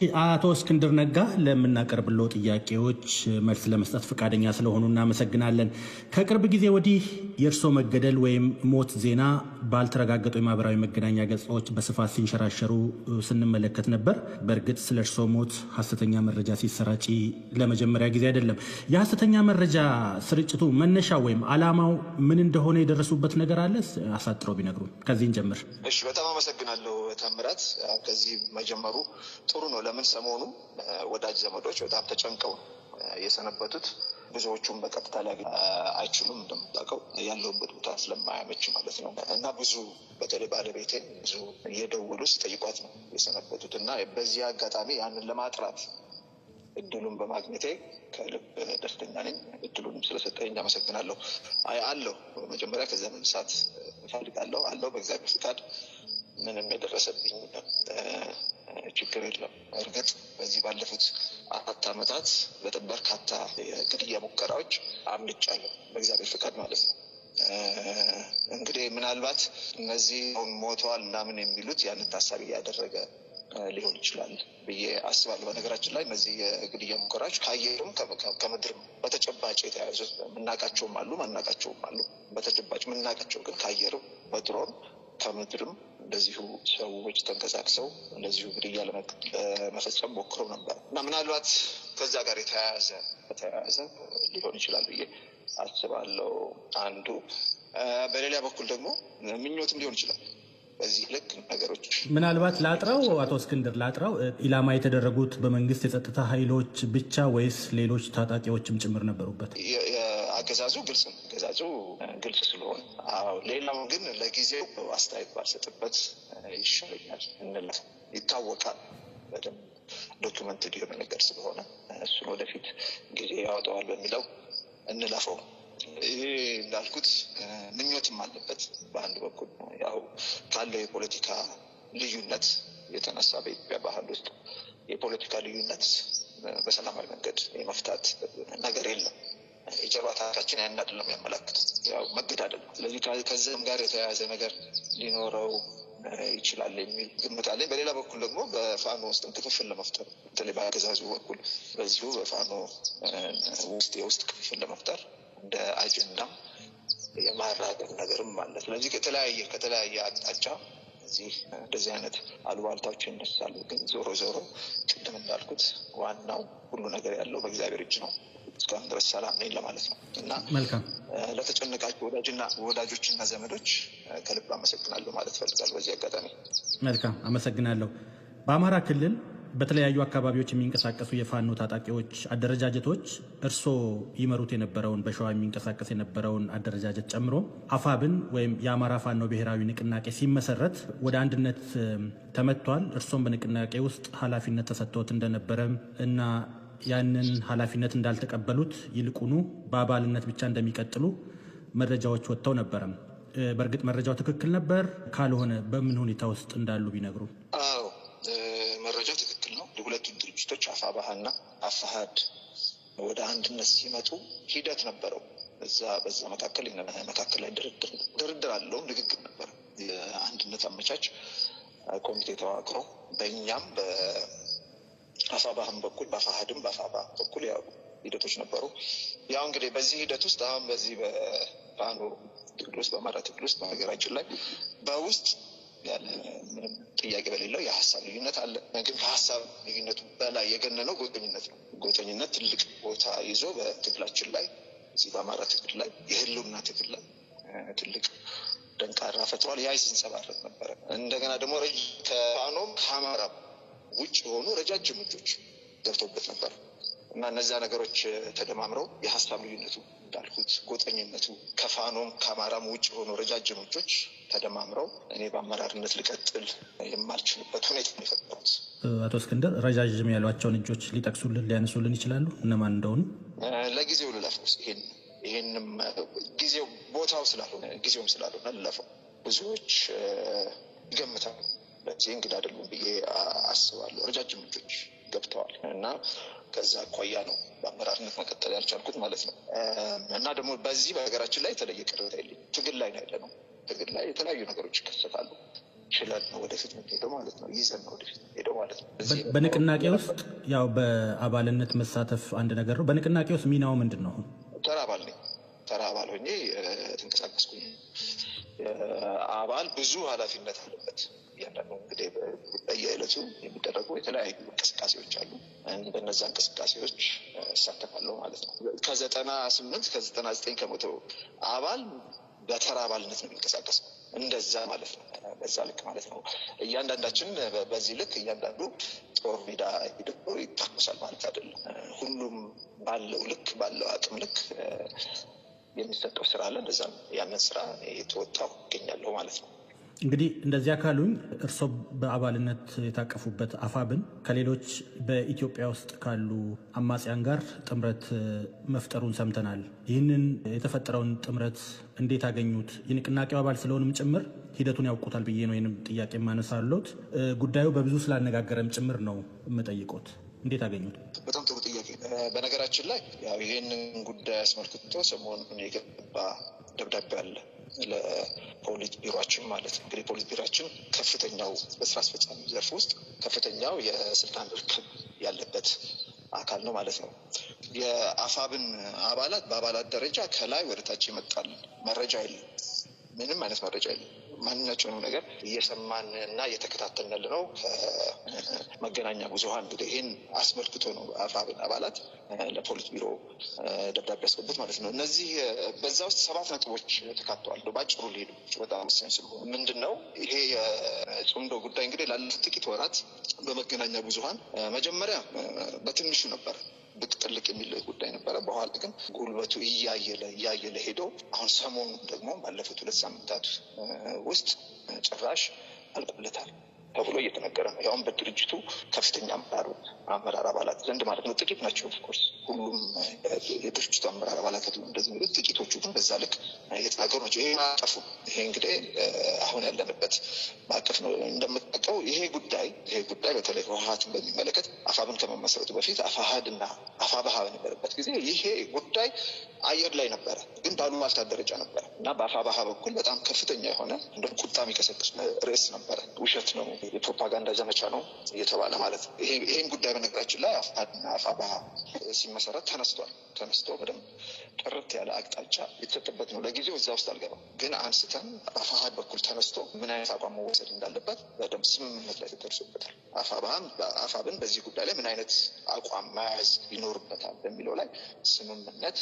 አቶ እስክንድር ነጋ ለምናቀርብለው ጥያቄዎች መልስ ለመስጠት ፈቃደኛ ስለሆኑ እናመሰግናለን። ከቅርብ ጊዜ ወዲህ የእርሶ መገደል ወይም ሞት ዜና ባልተረጋገጡ የማህበራዊ መገናኛ ገጾች በስፋት ሲንሸራሸሩ ስንመለከት ነበር። በእርግጥ ስለ እርሶ ሞት ሐሰተኛ መረጃ ሲሰራጭ ለመጀመሪያ ጊዜ አይደለም። የሐሰተኛ መረጃ ስርጭቱ መነሻ ወይም ዓላማው ምን እንደሆነ የደረሱበት ነገር አለ? አሳጥረው ቢነግሩን። ከዚህን ጀምር። እሺ፣ በጣም አመሰግናለሁ ታምራት። ከዚህ መጀመሩ ጥሩ ነው። ለምን ሰሞኑ ወዳጅ ዘመዶች በጣም ተጨንቀው የሰነበቱት ብዙዎቹም በቀጥታ ላይ አይችሉም። እንደምታውቀው ያለውበት ቦታ ስለማያመች ማለት ነው። እና ብዙ በተለይ ባለቤቴን ብዙ እየደወሉ ሲጠይቋት ነው የሰነበቱት። እና በዚህ አጋጣሚ ያንን ለማጥራት እድሉን በማግኘቴ ከልብ ደስተኛ ነኝ። እድሉንም ስለሰጠኝ አመሰግናለሁ። አለው መጀመሪያ ከዚያ መነሳት እፈልጋለሁ። አለው በእግዚአብሔር ፍቃድ ምንም የደረሰብኝ ችግር የለም። እርግጥ በዚህ ባለፉት 4 ዓመታት በርካታ የግድያ ሙከራዎች አምልጫለሁ በእግዚአብሔር ፍቃድ ማለት ነው። እንግዲህ ምናልባት እነዚህ ሞተዋል ምናምን የሚሉት ያንን ታሳቢ ያደረገ ሊሆን ይችላል ብዬ አስባለሁ። በነገራችን ላይ እነዚህ የግድያ ሙከራዎች ከአየርም ከምድርም በተጨባጭ የተያያዙ የምናውቃቸውም አሉ ማናውቃቸውም አሉ። በተጨባጭ የምናውቃቸው ግን ከአየርም በድሮን ከምድርም እንደዚሁ ሰዎች ተንቀሳቅሰው እንደዚሁ ግድያ ለመፈጸም ሞክረው ነበር እና ምናልባት ከዛ ጋር የተያያዘ ሊሆን ይችላል ብዬ አስባለሁ። አንዱ በሌላ በኩል ደግሞ ምኞትም ሊሆን ይችላል። በዚህ ልክ ነገሮች ምናልባት ላጥራው፣ አቶ እስክንድር ላጥራው፣ ኢላማ የተደረጉት በመንግስት የጸጥታ ኃይሎች ብቻ ወይስ ሌሎች ታጣቂዎችም ጭምር ነበሩበት? አገዛዙ ግልጽ ስለሆነ፣ ሌላው ግን ለጊዜው አስተያየት ባልሰጥበት ይሻለኛል እንላለን። ይታወቃል በደንብ ዶክመንትድ የሆነ ነገር ስለሆነ እሱን ወደፊት ጊዜ ያወጣዋል በሚለው እንለፈው። ይሄ እንዳልኩት ምኞትም አለበት። በአንድ በኩል ያው ካለው የፖለቲካ ልዩነት የተነሳ በኢትዮጵያ ባህል ውስጥ የፖለቲካ ልዩነት በሰላማዊ መንገድ የመፍታት ነገር የለም። የጀርባ ታሪካችን ያን አይደለም ያመለክቱት፣ ያው መገዳደል ነው። ስለዚህ ከዚህም ጋር የተያያዘ ነገር ሊኖረው ይችላል የሚል ግምት አለኝ። በሌላ በኩል ደግሞ በፋኖ ውስጥም ክፍፍል ለመፍጠር በተለይ በአገዛዙ በኩል በዚሁ በፋኖ ውስጥ የውስጥ ክፍፍል ለመፍጠር እንደ አጀንዳም የማራገብ ነገርም አለ። ስለዚህ ከተለያየ አቅጣጫ እንደዚህ አይነት አሉባልታዎች ይነሳሉ። ግን ዞሮ ቅድም እንዳልኩት ዋናው ሁሉ ነገር ያለው በእግዚአብሔር እጅ ነው። እስካሁን ድረስ ሰላም ነኝ ለማለት ነው እና መልካም። ለተጨነቃችሁ ወዳጆችና ዘመዶች ከልብ አመሰግናለሁ ማለት ፈልጋለሁ በዚህ አጋጣሚ። መልካም አመሰግናለሁ። በአማራ ክልል በተለያዩ አካባቢዎች የሚንቀሳቀሱ የፋኖ ታጣቂዎች አደረጃጀቶች እርስዎ ይመሩት የነበረውን በሸዋ የሚንቀሳቀስ የነበረውን አደረጃጀት ጨምሮ አፋብን ወይም የአማራ ፋኖ ብሔራዊ ንቅናቄ ሲመሰረት ወደ አንድነት ተመቷል። እርስዎም በንቅናቄ ውስጥ ኃላፊነት ተሰጥቶት እንደነበረ እና ያንን ኃላፊነት እንዳልተቀበሉት ይልቁኑ በአባልነት ብቻ እንደሚቀጥሉ መረጃዎች ወጥተው ነበረ። በእርግጥ መረጃው ትክክል ነበር? ካልሆነ በምን ሁኔታ ውስጥ እንዳሉ ቢነግሩ። አዎ መረጃው ትክክል ነው። የሁለቱም ድርጅቶች አፋብኃና አፋሕድ ወደ አንድነት ሲመጡ ሂደት ነበረው። በዛ መካከል ላይ ድርድር አለው፣ ንግግር ነበር። የአንድነት አመቻች ኮሚቴ ተዋቅሮ በእኛም አፋብኃም በኩል በአፋሕድም በአፋብኃ በኩል ያው ሂደቶች ነበሩ። ያው እንግዲህ በዚህ ሂደት ውስጥ አሁን በዚህ በፋኖ ትግል ውስጥ በአማራ ትግል ውስጥ በሀገራችን ላይ በውስጥ ያለ ምንም ጥያቄ በሌለው የሀሳብ ልዩነት አለ። ግን ከሀሳብ ልዩነቱ በላይ የገነነው ጎጠኝነት ነው። ጎጠኝነት ትልቅ ቦታ ይዞ በትግላችን ላይ እዚህ በአማራ ትግል ላይ የህልውና ትግል ላይ ትልቅ ደንቃራ ፈጥሯል። ያ ሲንጸባረቅ ነበረ። እንደገና ደግሞ ከፋኖም ከአማራ ውጭ የሆኑ ረጃጅም እጆች ገብተውበት ነበር እና እነዚያ ነገሮች ተደማምረው የሀሳብ ልዩነቱ እንዳልኩት ጎጠኝነቱ ከፋኖም ከአማራም ውጭ የሆኑ ረጃጅም እጆች ተደማምረው እኔ በአመራርነት ልቀጥል የማልችልበት ሁኔታ ነው የፈጠሩት። አቶ እስክንድር ረጃጅም ያሏቸውን እጆች ሊያነሱልን ይችላሉ? እነማን እንደሆኑ ለጊዜው ልለፈው። ይሄንም ጊዜው ቦታው ጊዜውም ስላልሆነ ልለፈው። ብዙዎች ይገምታሉ። ለዚህ እንግዳ አይደሉም ብዬ አስባለሁ። ረጃጅም እጆች ገብተዋል እና ከዛ አኳያ ነው በአመራርነት መቀጠል ያልቻልኩት ማለት ነው። እና ደግሞ በዚህ በሀገራችን ላይ የተለየ ቅሬታ የለኝም። ትግል ላይ ነው ያለነው። ትግል ላይ የተለያዩ ነገሮች ይከሰታሉ። ችለን ነው ወደፊት የምንሄደው ማለት ነው። ይዘን ነው ወደፊት የምንሄደው ማለት ነው። በንቅናቄ ውስጥ ያው በአባልነት መሳተፍ አንድ ነገር ነው። በንቅናቄ ውስጥ ሚናው ምንድን ነው? ተራ አባል ነኝ። ተራ አባል ሆኜ ተንቀሳቀስኩኝ። አባል ብዙ ኃላፊነት አለበት። እያንዳንዱ እንግዲህ በየዕለቱ የሚደረጉ የተለያዩ እንቅስቃሴዎች አሉ። በነዛ እንቅስቃሴዎች እሳተፋለሁ ማለት ነው። ከ98 ከ99 ከመቶ አባል በተራ አባልነት ነው የሚንቀሳቀሰው። እንደዛ ማለት ነው። በዛ ልክ ማለት ነው። እያንዳንዳችን በዚህ ልክ እያንዳንዱ ጦር ሜዳ ሄዶ ይታኮሳል ማለት አይደለም። ሁሉም ባለው ልክ ባለው አቅም ልክ የሚሰጠው ስራ አለ። እንደዛም ያንን ስራ የተወጣው ይገኛለሁ ማለት ነው። እንግዲህ እንደዚያ ካሉኝ እርስዎ በአባልነት የታቀፉበት አፋብን ከሌሎች በኢትዮጵያ ውስጥ ካሉ አማጽያን ጋር ጥምረት መፍጠሩን ሰምተናል። ይህንን የተፈጠረውን ጥምረት እንዴት አገኙት? የንቅናቄው አባል ስለሆኑም ጭምር ሂደቱን ያውቁታል ብዬ ነው ይህንም ጥያቄ ማነሳሎት። ጉዳዩ በብዙ ስላነጋገረም ጭምር ነው የምጠይቆት። እንዴት አገኙት? በጣም ጥሩ ጥያቄ። በነገራችን ላይ ያው ይህንን ጉዳይ አስመልክቶ ሰሞኑን የገባ ደብዳቤ አለ ለፖሊት ቢሮችን ማለት ነው። እንግዲህ ፖሊት ቢሮችን ከፍተኛው በስራ አስፈጻሚ ዘርፍ ውስጥ ከፍተኛው የስልጣን እርክብ ያለበት አካል ነው ማለት ነው። የአፋብን አባላት በአባላት ደረጃ ከላይ ወደ ታች ይመጣል። መረጃ የለም፣ ምንም አይነት መረጃ የለም። ማንኛቸውንም ነገር እየሰማን እና እየተከታተልን ነው ከመገናኛ ብዙኃን። እንግዲህ ይህን አስመልክቶ ነው አፋብን አባላት ለፖሊት ቢሮ ደብዳቤ ያስገቡት ማለት ነው። እነዚህ በዛ ውስጥ 7 ነጥቦች ተካተዋል። በአጭሩ ሊሄዱ በጣም ወሳኝ ስለሆነ ምንድን ነው ይሄ የጽምዶ ጉዳይ እንግዲህ ላለፉት ጥቂት ወራት በመገናኛ ብዙኃን መጀመሪያ በትንሹ ነበር ብቅ ጥልቅ የሚል ጉዳይ ነበረ። በኋላ ግን ጉልበቱ እያየለ ሄዶ አሁን ሰሞኑ ደግሞ ባለፉት 2 ሳምንታት ውስጥ ጭራሽ አልቆለታል ተብሎ እየተነገረ ነው። ያውም በድርጅቱ ከፍተኛ አመራር አባላት ዘንድ ማለት ነው። ጥቂት ናቸው ኦፍኮርስ፣ ሁሉም የድርጅቱ አመራር አባላት እንደዚህ የሚሉት፣ ጥቂቶቹ ግን በዛ ልክ የተናገሩ ናቸው። ይሄ ማጠፉ ይሄ እንግዲህ አሁን ያለንበት ማቀፍ ነው። እንደምታውቀው ይሄ ጉዳይ በተለይ ህወሓትን በሚመለከት አፋብን ከመመሰረቱ በፊት አፋሃድ እና አፋብሃ በነበረበት ጊዜ ይሄ ጉዳይ አየር ላይ ነበረ፣ ግን ባሉባልታ ደረጃ ነበረ እና በአፋብሃ በኩል በጣም ከፍተኛ የሆነ እንደ ቁጣ የሚቀሰቅስ ርዕስ ነበረ። ውሸት ነው፣ የፕሮፓጋንዳ ዘመቻ ነው እየተባለ ማለት ነው። ይሄን ጉዳይ በነገራችን ላይ አፋብሃ ሲመሰረት ተነስቶ በደንብ ጥርት ያለ አቅጣጫ የተሰጠበት ነው። ለጊዜው እዛ ውስጥ አልገባም፣ ግን አንስተን አፋሃድ በኩል ተነስቶ ምን አይነት አቋም መወሰድ እንዳለበት በደንብ ስምምነት ላይ ተደርሶበታል። አፋብን በዚህ ጉዳይ ላይ ምን አይነት አቋም መያዝ ይኖርበታል በሚለው ላይ ስምምነት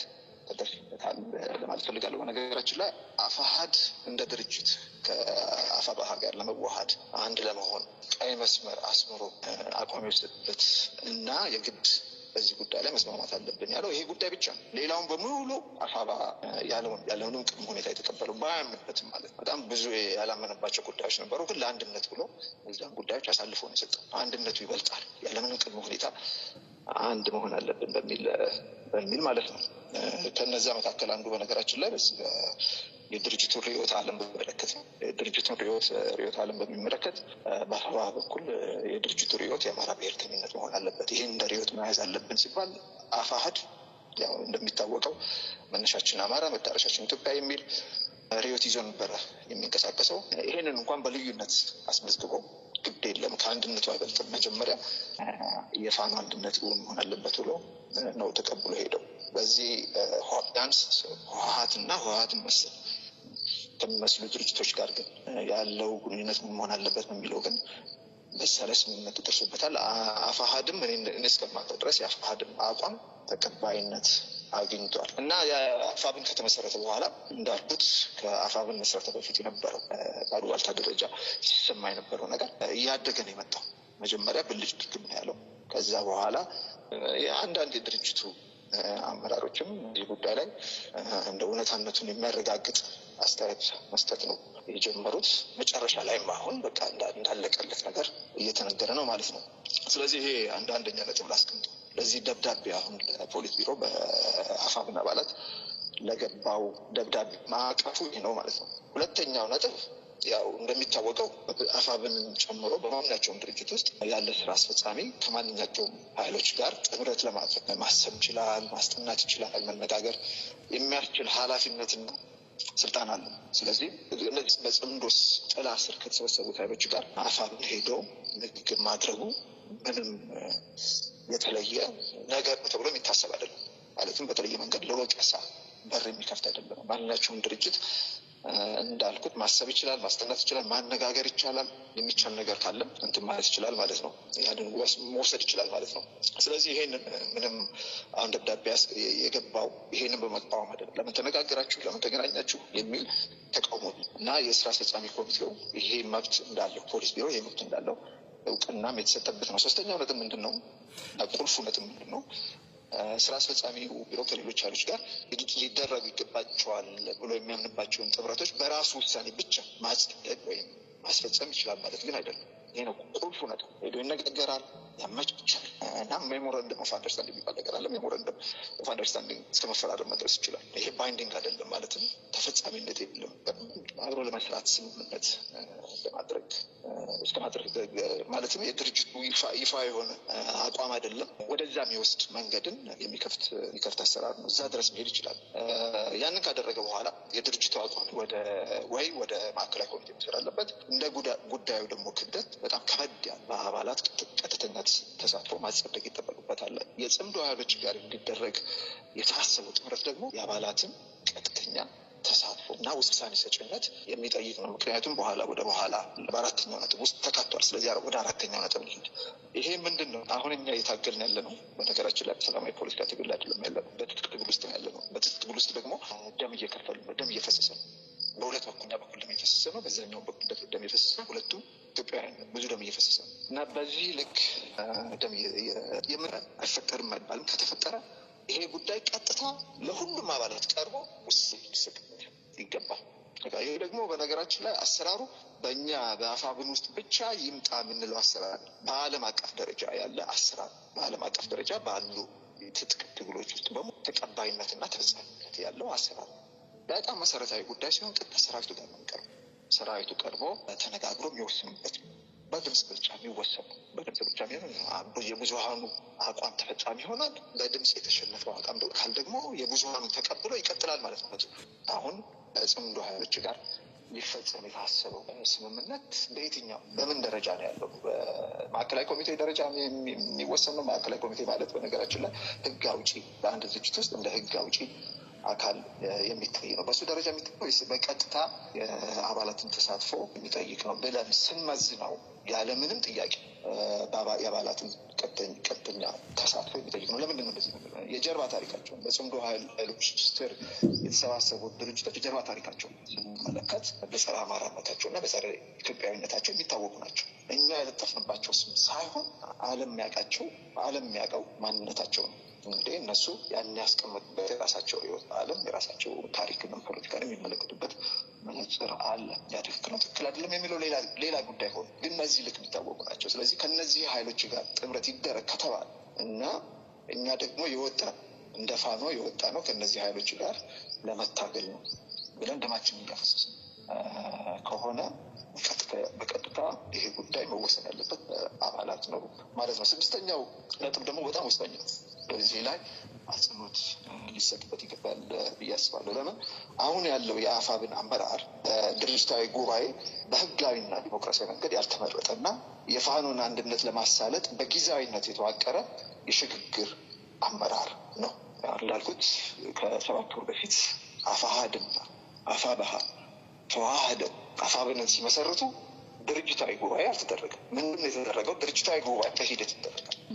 ተደርሶበታል ለማለት ፈልጋለሁ። በነገራችን ላይ አፋሃድ እንደ ድርጅት ከአፋብሃ ጋር ለመዋሃድ አንድ ለመሆን ቀይ መስመር አስምሮ አቋም የወሰደበት እና የግድ በዚህ ጉዳይ ላይ መስማማት አለብን ያለው ይሄ ጉዳይ ብቻ ነው። ሌላውን በሙሉ አፋብሃ ያለውንም ቅድመ ሁኔታ የተቀበለው ባያምንበትም ማለት ነው። በጣም ብዙ ያላመነባቸው ጉዳዮች ነበሩ፣ ግን ለአንድነት ብሎ እዛን ጉዳዮች አሳልፎ ነው የሰጠው። አንድነቱ ይበልጣል፣ ያለምንም ቅድመ ሁኔታ አንድ መሆን አለብን በሚል ማለት ነው። ከነዛ መካከል አንዱ በነገራችን ላይ በዚህ የድርጅቱን ርዕዮተ ዓለም በሚመለከት ነው። የድርጅቱን ርዕዮተ ዓለም በሚመለከት በአፋብሃ በኩል የድርጅቱ ርዕዮት የአማራ ብሔርተኝነት መሆን አለበት፣ ይህን እንደ ርዕዮት መያዝ አለብን ሲባል አፋሕድ ያው እንደሚታወቀው መነሻችን አማራ መዳረሻችን ኢትዮጵያ የሚል ርዕዮት ይዞ ነበረ የሚንቀሳቀሰው። ይሄንን እንኳን በልዩነት አስመዝግቦ ግድ የለም ከአንድነቱ አይበልጥም፣ መጀመሪያ የፋኖ አንድነት መሆን አለበት ብሎ ነው ተቀብሎ ሄደው። በዚህ ቢያንስ ህወሓትና ህወሓትን ከሚመስሉ ድርጅቶች ጋር ግን ያለው ግንኙነት መሆን አለበት በሚለው ግን በዛ ላይ ስምምነት ተደርሶበታል። አፋሕድም እኔ እስከማውቀው ድረስ የአፋሕድም አቋም ተቀባይነት አግኝቷል እና የአፋብን ከተመሰረተ በኋላ እንዳልኩት ከአፋብን መሰረተ በፊት የነበረው ባሉባልታ ደረጃ ሲሰማ የነበረው ነገር እያደገ ነው የመጣው። መጀመሪያ ብልጭ ድርግም ነው ያለው። ከዛ በኋላ አንዳንድ የድርጅቱ አመራሮችም እዚህ ጉዳይ ላይ እንደ እውነታነቱን የሚያረጋግጥ አስተያየት መስጠት ነው የጀመሩት። መጨረሻ ላይም አሁን በቃ እንዳለቀለት ነገር እየተነገረ ነው ማለት ነው። ስለዚህ ይሄ አንደኛ ነጥብ ላስቀምጠው። ለዚህ ደብዳቤ አሁን ለፖሊት ቢሮ በአፋብን አባላት ለገባው ደብዳቤ ማዕቀፉ ይህ ነው ማለት ነው። ሁለተኛው ነጥብ ያው እንደሚታወቀው አፋብን ጨምሮ በማንኛቸውም ድርጅት ውስጥ ያለ ስራ አስፈጻሚ ከማንኛቸውም ኃይሎች ጋር ጥምረት ለማድረግ ማሰብ ይችላል፣ ማስጠናት ይችላል፣ መነጋገር የሚያስችል ኃላፊነትና ስልጣን አለ። ስለዚህ በጽምዶስ ጥላ ስር ከተሰበሰቡት ኃይሎች ጋር አፋብን ሄዶ ንግግር ማድረጉ ምንም የተለየ ነገር ተብሎ የሚታሰብ አይደለም። ማለትም በተለየ መንገድ ለወቀሳ በር የሚከፍት አይደለም። ማንኛቸውም ድርጅት እንዳልኩት ማሰብ ይችላል፣ ማስጠናት ይችላል፣ ማነጋገር ይቻላል። የሚቻል ነገር ካለም እንትን ማለት ይችላል ማለት ነው። ያንን መውሰድ ይችላል ማለት ነው። ስለዚህ ይሄንን ምንም አሁን ደብዳቤ የገባው ይሄንን በመቃወም አይደለም። ለምን ተነጋገራችሁ፣ ለምን ተገናኛችሁ የሚል ተቃውሞ እና የስራ አስፈጻሚ ኮሚቴው ይሄ መብት እንዳለው ፖሊስ ቢሮ ይሄ መብት እንዳለው እውቅናም የተሰጠበት ነው። ሶስተኛው ነጥብ ምንድን ነው? ቁልፉ ነጥብ ምንድን ነው? ስራ አስፈጻሚው ቢሮ ከሌሎች ኃይሎች ጋር ሊደረጉ ይገባቸዋል ብሎ የሚያምንባቸውን ጥምረቶች በራሱ ውሳኔ ብቻ ማጽደቅ ወይም ማስፈጸም ይችላል ማለት ግን አይደለም። ይሄ ነው ቁልፉ ነጥብ። ሄዶ ይነጋገራል፣ ያመቻቻል እና ሜሞራንደም ኦፍ አንደርስታንዲንግ የሚባል ነገር አለ። ሜሞራንደም ኦፍ አንደርስታንዲንግ እስከ መፈራረም መድረስ ይችላል። ይሄ ባይንዲንግ አይደለም ማለትም ተፈጻሚነት የለም። አብሮ ለመስራት ስምምነት ለማድረግ እስከ ማድረግ ማለትም የድርጅቱ ይፋ የሆነ አቋም አይደለም። ወደዛ የሚወስድ መንገድን የሚከፍት አሰራር ነው። እዛ ድረስ መሄድ ይችላል። ያንን ካደረገ በኋላ የድርጅቱ አቋም ወደ ማዕከላዊ ኮሚቴ መሰር አለበት። እንደ ጉዳዩ ደግሞ ክብደት በጣም ከበድ ያለ በአባላት ቀጥተኛ ተሳትፎ ማጸደቅ ይጠበቅበታል። የጽምዶ ኃይሎች ጋር እንዲደረግ የታሰበው ጥምረት ደግሞ የአባላትን ቀጥተኛ ተሳትፎ እና ውሳኔ ሰጭነት የሚጠይቅ ነው። ምክንያቱም ወደ በኋላ በአራተኛው ነጥብ ውስጥ ተካቷል። ስለዚህ ወደ አራተኛው ነጥብ እንሂድ። ይሄ ምንድን ነው? አሁን እኛ እየታገልን ያለ ነው። በነገራችን ላይ ሰላማዊ ፖለቲካ ትግል አይደለም ያለ ነው። በትጥቅ ትግል ውስጥ ያለ ነው። በትጥቅ ትግል ውስጥ ደግሞ ደም እየከፈሉ ነው። ደም እየፈሰሰ ነው። በሁለት በኩል ደም እየፈሰሰ ነው። በዛኛው በኩል ደም እየፈሰሰ ነው። ሁለቱም ኢትዮጵያውያን ብዙ ደም እየፈሰሰ ነው እና በዚህ ልክ ደም አይፈጠርም አይባልም። ከተፈጠረ ይሄ ጉዳይ ቀጥታ ለሁሉም አባላት ቀርቦ ውሳኔ ሊሰጥበት ይገባል። ይሄ ደግሞ በነገራችን ላይ አሰራሩ በእኛ በአፋብን ውስጥ ብቻ ይምጣ የምንለው አሰራር በዓለም አቀፍ ደረጃ ያለ አሰራር፣ በዓለም አቀፍ ደረጃ ባሉ ትጥቅ ትግሎች ውስጥ በሙሉ ተቀባይነትና ተፈጻሚነት ያለው አሰራር በጣም መሰረታዊ ጉዳይ ሲሆን ቀጥታ ሰራዊቱ ጋር ነው የሚቀርበው። ሰራዊቱ ቀርቦ ተነጋግሮ የሚወስንበት በድምፅ ብልጫ የሚወሰኑ በድምፅ ብልጫ የብዙሀኑ አቋም ተፈጻሚ ይሆናል። በድምፅ የተሸነፈው አቋም ካል ደግሞ የብዙሀኑ ተቀብሎ ይቀጥላል ማለት ነው። አሁን ጽምዶ ኃይሎች ጋር ሊፈጸም የታሰበው ስምምነት በየትኛው በምን ደረጃ ነው ያለው? በማዕከላዊ ኮሚቴ ደረጃ የሚወሰን ነው። ማዕከላዊ ኮሚቴ ማለት በነገራችን ላይ ህግ አውጪ፣ በአንድ ድርጅት ውስጥ እንደ ህግ አውጪ አካል የሚታይ ነው። በሱ ደረጃ የሚታይ በቀጥታ የአባላትን ተሳትፎ የሚጠይቅ ነው ብለን ስንመዝነው ያለምንም ጥያቄ የአባላትን ቀጥተኛ ተሳትፎ የሚጠይቅ ነው። ለምንድን ነው እንደዚህ? የጀርባ ታሪካቸውን በጽምዶ ኃይሎች ስር የተሰባሰቡት ድርጅቶች የጀርባ ታሪካቸውን ስንመለከት በጸረ አማራነታቸው እና በጸረ ኢትዮጵያዊነታቸው የሚታወቁ ናቸው። እኛ የለጠፍንባቸው ስም ሳይሆን ዓለም የሚያውቀው ማንነታቸው ነው። እንግዲህ እነሱ ያን ያስቀመጡበት የራሳቸው ህይወት ዓለም የራሳቸው ታሪክንም ፖለቲካንም የሚመለከቱበት መነጽር አለ። ያ ትክክል ነው ትክክል አይደለም የሚለው ሌላ ጉዳይ ሆኖ ግን እነዚህ ልክ የሚታወቁ ናቸው። ስለዚህ ከነዚህ ኃይሎች ጋር ጥምረት ይደረግ ከተባለ እና እኛ ደግሞ እንደ ፋኖ የወጣ ነው ከነዚህ ኃይሎች ጋር ለመታገል ነው ብለን ደማችን እያፈሰስን ከሆነ በቀጥታ ይሄ ጉዳይ መወሰን ያለበት አባላት ነው ማለት ነው። ስድስተኛው ነጥብ ደግሞ በጣም ወሳኝ ነው። በዚህ ላይ አጽንኦት ሊሰጥበት ይገባል ብዬ አስባለሁ። ለምን አሁን ያለው የአፋብን አመራር ድርጅታዊ ጉባኤ በህጋዊና ዲሞክራሲያዊ መንገድ ያልተመረጠና የፋኖን አንድነት ለማሳለጥ በጊዜያዊነት የተዋቀረ የሽግግር አመራር ነው። እንዳልኩት ከ7 ወር በፊት አፋሃድና አፋብሃ ተዋህደው አፋብንን ሲመሰርቱ ድርጅታዊ ጉባኤ አልተደረገም። ምንም የተደረገው ድርጅታዊ ጉባኤ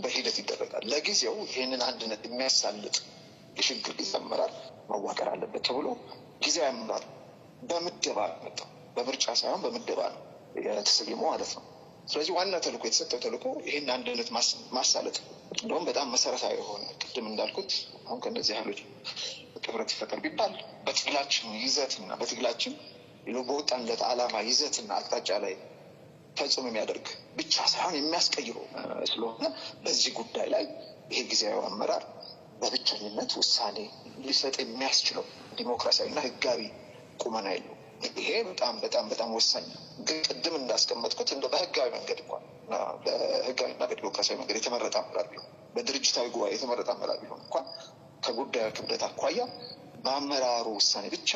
በሂደት ይደረጋል። ለጊዜው ይህንን አንድነት የሚያሳልጥ የሽግግር ጊዜ አመራር መዋቀር አለበት ተብሎ ጊዜያዊ አመራር በምደባ መጣው። በምርጫ ሳይሆን በምደባ ነው የተሰየመው ማለት ነው። ስለዚህ ዋና ተልዕኮ የተሰጠው ተልዕኮ ይህን አንድነት ማሳለጥ እንደውም በጣም መሰረታዊ የሆነ ቅድም እንዳልኩት አሁን ከእነዚህ ኃይሎች ጥምረት ይፈጠር ቢባል በትግላችን ይዘትና በትግላችን በወጣንለት ዓላማ ይዘትና አቅጣጫ ላይ ፈጽሞ የሚያደርግ ብቻ ሳይሆን የሚያስቀይሩ ስለሆነ በዚህ ጉዳይ ላይ ይሄ ጊዜያዊ አመራር በብቸኝነት ውሳኔ ሊሰጥ የሚያስችለው ዲሞክራሲያዊና ህጋዊ ቁመና የለው። ይሄ በጣም ወሳኝ ግን ቅድም እንዳስቀመጥኩት እንደ በህጋዊ መንገድ እንኳን በህጋዊና በዲሞክራሲያዊ መንገድ የተመረጠ አመራር ቢሆን በድርጅታዊ ጉባኤ የተመረጠ አመራር ቢሆን እንኳን ከጉዳዩ ክብደት አኳያ በአመራሩ ውሳኔ ብቻ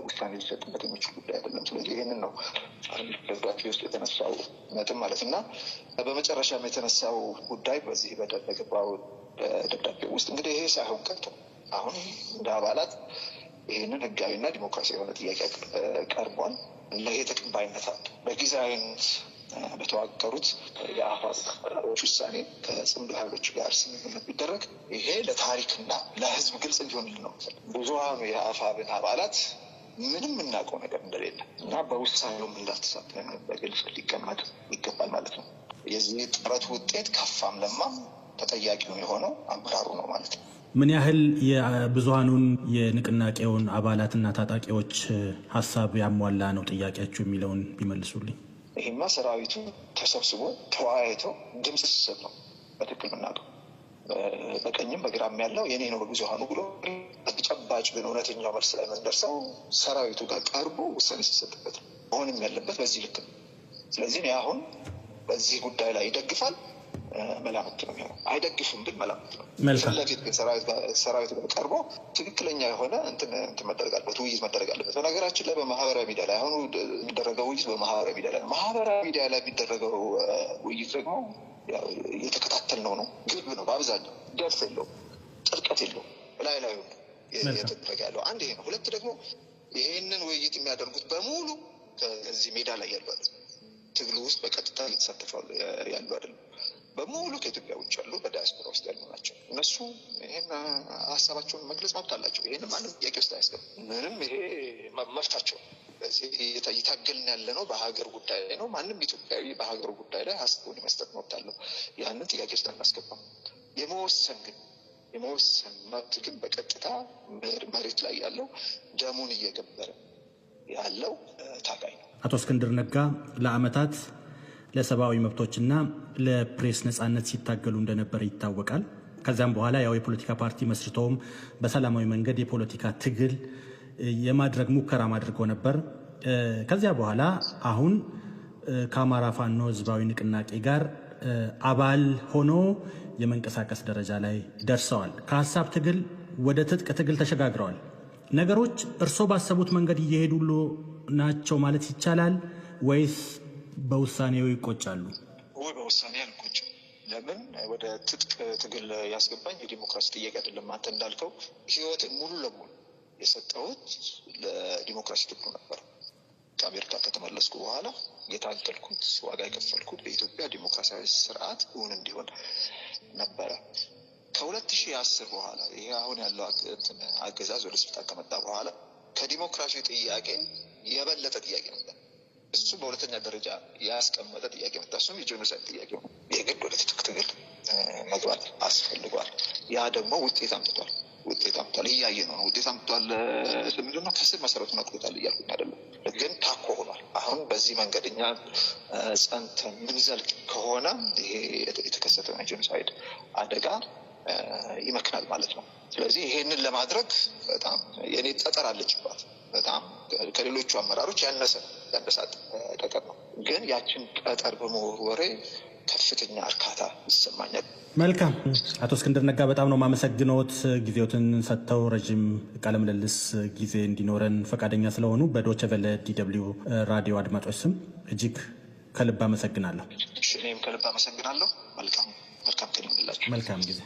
ውሳኔ ሊሰጥበት የሚችል ጉዳይ አይደለም። ስለዚህ ይህንን ነው አንድ ደብዳቤ ውስጥ የተነሳው ነጥብ ማለት እና በመጨረሻም የተነሳው ጉዳይ በዚህ በገባው ደብዳቤ ውስጥ እንግዲህ ይሄ ሳይሆን ቀርቶ አሁን እንደ አባላት ይህንን ህጋዊና ዲሞክራሲያዊ የሆነ ጥያቄ ቀርቧል። ይሄ ተቀባይነት አለ። በጊዜያዊነት በተዋቀሩት የአፋዝ አመራሮች ውሳኔ ከጽምዶ ኃይሎች ጋር ስምምነት ቢደረግ ይሄ ለታሪክና ለህዝብ ግልጽ እንዲሆንልን ነው። ብዙሀኑ የአፋብን አባላት ምንም የምናውቀው ነገር እንደሌለ እና በውሳኔውም እንዳልተሳተፈ በግልጽ ሊቀመጥ ይገባል ማለት ነው። የዚህ ጥረት ውጤት ከፋም ለማም ተጠያቂ የሆነው አመራሩ ነው ማለት ነው። ምን ያህል የብዙሃኑን የንቅናቄውን አባላትና ታጣቂዎች ሀሳብ ያሟላ ነው ጥያቄያችሁ የሚለውን ቢመልሱልኝ። ይህማ ሰራዊቱ ተሰብስቦ ተወያይቶ ድምፅ ሲሰጥ ነው በትክክል ምናውቀው። በቀኝም በግራም ያለው የኔ ነው ብዙሃኑ ብሎ ተጨባጭ ግን እውነተኛው መልስ ላይ የምንደርሰው ሰራዊቱ ጋር ቀርቦ ውሳኔ ሲሰጥበት ነው። መሆንም ያለበት በዚህ ልክ ነው። ስለዚህ እኔ አሁን በዚህ ጉዳይ ላይ ይደግፋል መላምት ነው የሚሆነው። አይደግፍም ግን መላምት ነው። ለፊት ግን ሰራዊት ጋር ቀርቦ ትክክለኛ የሆነ እንትን መደረግ አለበት፣ ውይይት መደረግ አለበት። በነገራችን ላይ በማህበራዊ ሚዲያ ላይ አሁን የሚደረገው ውይይት በማህበራዊ ሚዲያ ላይ ነው። ማህበራዊ ሚዲያ ላይ የሚደረገው ውይይት ደግሞ እየተከታተል ነው ግብ ነው። በአብዛኛው ደርስ የለውም፣ ጥልቀት የለውም። ላይ እየተደረገ ያለው አንድ ይሄ ነው። ሁለት ደግሞ ይህንን ውይይት የሚያደርጉት በሙሉ ከዚህ ሜዳ ላይ ያሉ አይደለም፣ ትግሉ ውስጥ በቀጥታ እየተሳተፋሉ ያሉ አይደለም። በሙሉ ከኢትዮጵያ ውጭ ያሉ በዲያስፖራ ውስጥ ያሉ ናቸው። እነሱ ይህን ሀሳባቸውን መግለጽ መብት አላቸው። ይህን ማንም ጥያቄ ውስጥ አያስገባም። ምንም ይሄ መብታቸው። በዚህ እየታገልን ያለ ነው በሀገር ጉዳይ ላይ ነው። ማንም ኢትዮጵያዊ በሀገሩ ጉዳይ ላይ ሀሳቡን የመስጠት መብት አለው። ያንን ጥያቄ ውስጥ አናስገባም። የመወሰን መብት ግን በቀጥታ መሬት ላይ ያለው ደሙን እየገበረ ያለው ታጋይ ነው። አቶ እስክንድር ነጋ ለዓመታት ለሰብአዊ መብቶችና ለፕሬስ ነጻነት ሲታገሉ እንደነበረ ይታወቃል። ከዚያም በኋላ ያው የፖለቲካ ፓርቲ መስርተውም በሰላማዊ መንገድ የፖለቲካ ትግል የማድረግ ሙከራ አድርገው ነበር። ከዚያ በኋላ አሁን ከአማራ ፋኖ ህዝባዊ ንቅናቄ ጋር አባል ሆኖ የመንቀሳቀስ ደረጃ ላይ ደርሰዋል። ከሀሳብ ትግል ወደ ትጥቅ ትግል ተሸጋግረዋል። ነገሮች እርሶ ባሰቡት መንገድ እየሄዱሉ ናቸው ማለት ይቻላል ወይስ በውሳኔው ይቆጫሉ? ወይ በውሳኔ አልቆጭም። ለምን ወደ ትጥቅ ትግል ያስገባኝ የዲሞክራሲ ጥያቄ አይደለም። አንተ እንዳልከው ህይወትን ሙሉ ለሙሉ የሰጠሁት ለዲሞክራሲ ትግሉ ነበር። ከአሜሪካ ከተመለስኩ በኋላ የታገልኩት ዋጋ የከፈልኩት በኢትዮጵያ ዲሞክራሲያዊ ስርዓት እውን እንዲሆን ነበረ። ከ2010 በኋላ ይሄ አሁን ያለው አገዛዝ ወደ ስልጣን ከመጣ በኋላ ከዲሞክራሲ ጥያቄ የበለጠ ጥያቄ ነበር። እሱ በሁለተኛ ደረጃ ያስቀመጠ ጥያቄ መጣ። እሱም የጄኖሳይድ ጥያቄ ነው። የግድ ወደ ትጥቅ ትግል መግባት አስፈልጓል። ያ ደግሞ ውጤት አምጥቷል። እያየ ነው። ውጤት አምጥቷል። ምንድን ነው? ከስር መሰረቱን አቅሎታል እያልኩኝ አይደለም፣ ግን ታኮ ሆኗል። አሁን በዚህ መንገድ እኛ ጸንተን ምንዘልቅ ከሆነ ይሄ የተከሰተው የጄኖሳይድ አደጋ ይመክናል ማለት ነው። ስለዚህ ይሄንን ለማድረግ በጣም የኔ ጠጠር አለችባት። በጣም ከሌሎቹ አመራሮች ያነሳት ጠጠር ነው። ግን ያችን ጠጠር በመወርወሬ ከፍተኛ እርካታ ይሰማኛል። መልካም። አቶ እስክንድር ነጋ በጣም ነው ማመሰግነዎት። ጊዜዎትን ሰጥተው ረዥም ቃለ ምልልስ ጊዜ እንዲኖረን ፈቃደኛ ስለሆኑ በዶቼ ቬለ DW ራዲዮ አድማጮች ስም እጅግ ከልብ አመሰግናለሁ። እኔም ከልብ አመሰግናለሁ። መልካም ቀን ይሁንላችሁ። መልካም ጊዜ።